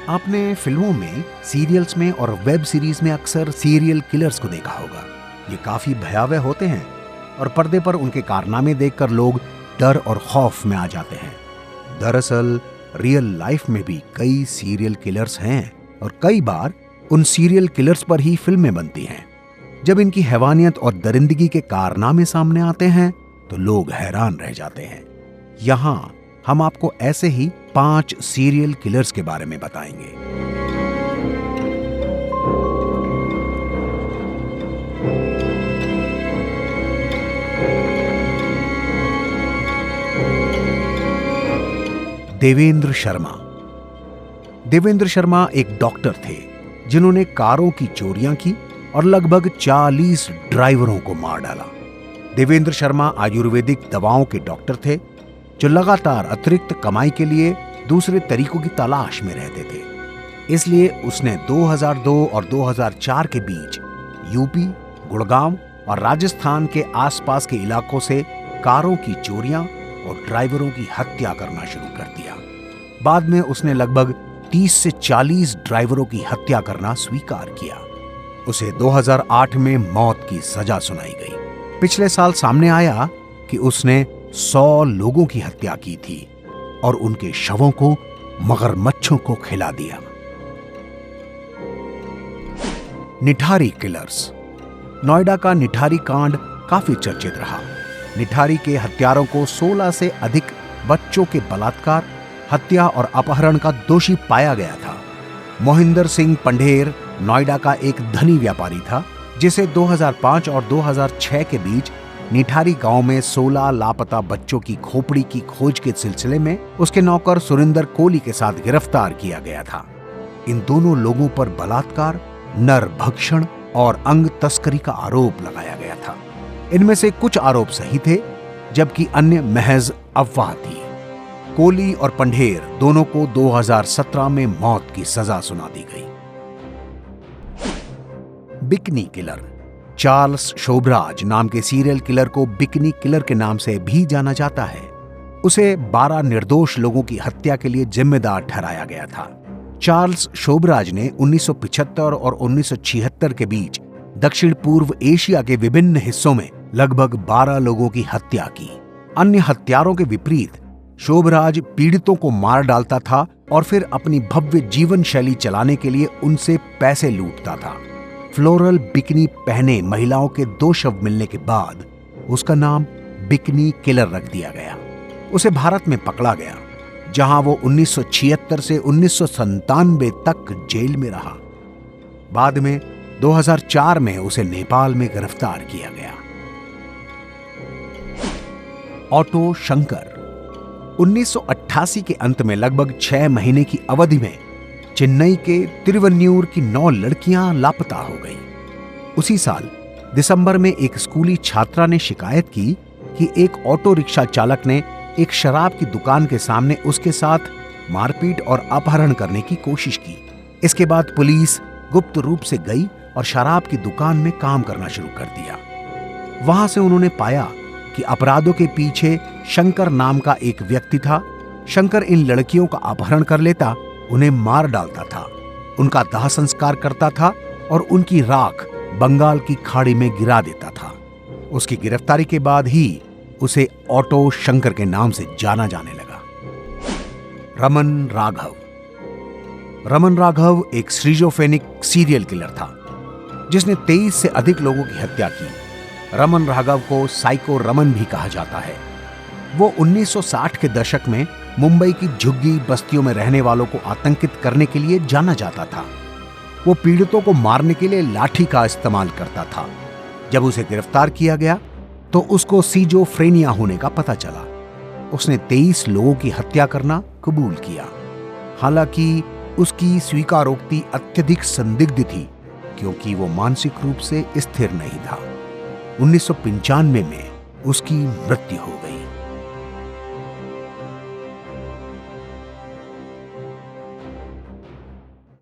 आपने फिल्मों में, सीरियल्स में और वेब सीरीज में अक्सर सीरियल किलर्स को देखा होगा। ये काफी भयावह होते हैं और पर्दे पर उनके कारनामे देखकर लोग डर और खौफ में आ जाते हैं। दरअसल रियल लाइफ में भी कई सीरियल किलर्स हैं और कई बार उन सीरियल किलर्स पर ही फिल्में बनती हैं। जब इनकी हैवानियत और दरिंदगी के कारनामे सामने आते हैं तो लोग हैरान रह जाते हैं। यहां हम आपको ऐसे ही 5 सीरियल किलर्स के बारे में बताएंगे। देवेंद्र शर्मा। देवेंद्र शर्मा एक डॉक्टर थे जिन्होंने कारों की चोरियां की और लगभग 40 ड्राइवरों को मार डाला। देवेंद्र शर्मा आयुर्वेदिक दवाओं के डॉक्टर थे जो लगातार अतिरिक्त कमाई के लिए दूसरे तरीकों की तलाश में रहते थे। इसलिए उसने 2002 और 2004 के बीच यूपी, गुड़गांव और राजस्थान के आसपास के इलाकों से कारों की चोरियां और ड्राइवरों की हत्या करना शुरू कर दिया। बाद में उसने लगभग 30 से 40 ड्राइवरों की हत्या करना स्वीकार किया। उसे 2008 में मौत की सजा सुनाई गई। पिछले साल सामने आया कि उसने 100 लोगों की हत्या की थी और उनके शवों को मगरमच्छों को खिला दिया। निठारी किलर्स। नोएडा का निठारी कांड काफी चर्चित रहा। निठारी के हत्यारों को 16 से अधिक बच्चों के बलात्कार, हत्या और अपहरण का दोषी पाया गया था। मोहिंदर सिंह पंढेर नोएडा का एक धनी व्यापारी था जिसे 2005 और 2006 के बीच निठारी गांव में 16 लापता बच्चों की खोपड़ी की खोज के सिलसिले में उसके नौकर सुरिंदर कोहली के साथ गिरफ्तार किया गया था। इन दोनों लोगों पर बलात्कार, नरभक्षण और अंग तस्करी का आरोप लगाया गया था। इनमें से कुछ आरोप सही थे जबकि अन्य महज अफवाह थी। कोहली और पंढेर दोनों को 2017 में मौत की सजा सुना दी गई। Bikini killer. चार्ल्स शोभराज नाम के सीरियल किलर को बिकनी किलर के नाम से भी जाना जाता है। उसे 12 निर्दोष लोगों की हत्या के लिए जिम्मेदार ठहराया गया था। चार्ल्स शोभराज ने 1975 और 1976 के बीच दक्षिण पूर्व एशिया के विभिन्न हिस्सों में लगभग 12 लोगों की हत्या की। अन्य हत्यारों के विपरीत शोभराज पीड़ितों को मार डालता था और फिर अपनी भव्य जीवन शैली चलाने के लिए उनसे पैसे लूटता था। फ्लोरल बिकनी पहने महिलाओं के 2 शव मिलने के बाद उसका नाम बिकनी किलर रख दिया गया। उसे भारत में पकड़ा गया जहां वो 1976 से 1997 तक जेल में रहा। बाद में 2004 में उसे नेपाल में गिरफ्तार किया गया। ऑटो शंकर। 1988 के अंत में लगभग 6 महीने की अवधि में चेन्नई के तिरुवन्यूर की 9 लड़कियां लापता हो गईं। उसी साल दिसंबर में एक स्कूली छात्रा ने शिकायत की कि एक ऑटो रिक्शा चालक ने एक शराब की दुकान के सामने उसके साथ मारपीट और अपहरण करने की कोशिश की। इसके बाद पुलिस गुप्त रूप से गई और शराब की दुकान में काम करना शुरू कर दिया। वहां से उन्होंने पाया कि अपराधों के पीछे शंकर नाम का एक व्यक्ति था। शंकर इन लड़कियों का अपहरण कर लेता, उन्हें मार डालता था, उनका दाह संस्कार करता था और उनकी राख बंगाल की खाड़ी में गिरा देता था। उसकी गिरफ्तारी के बाद ही उसे ऑटो शंकर के नाम से जाना जाने लगा। रमन राघव। रमन राघव एक स्किज़ोफ्रेनिक सीरियल किलर था जिसने 23 से अधिक लोगों की हत्या की। रमन राघव को साइको रमन भी कहा जाता है। वो 1960 के दशक में मुंबई की झुग्गी बस्तियों में रहने वालों को आतंकित करने के लिए जाना जाता था। वो पीड़ितों को मारने के लिए लाठी का इस्तेमाल करता था। जब उसे गिरफ्तार किया गया तो उसको स्किज़ोफ्रेनिया होने का पता चला। उसने 23 लोगों की हत्या करना कबूल किया। हालांकि उसकी स्वीकारोक्ति अत्यधिक संदिग्ध थी क्योंकि वो मानसिक रूप से स्थिर नहीं था। 1995 में उसकी मृत्यु हो गई।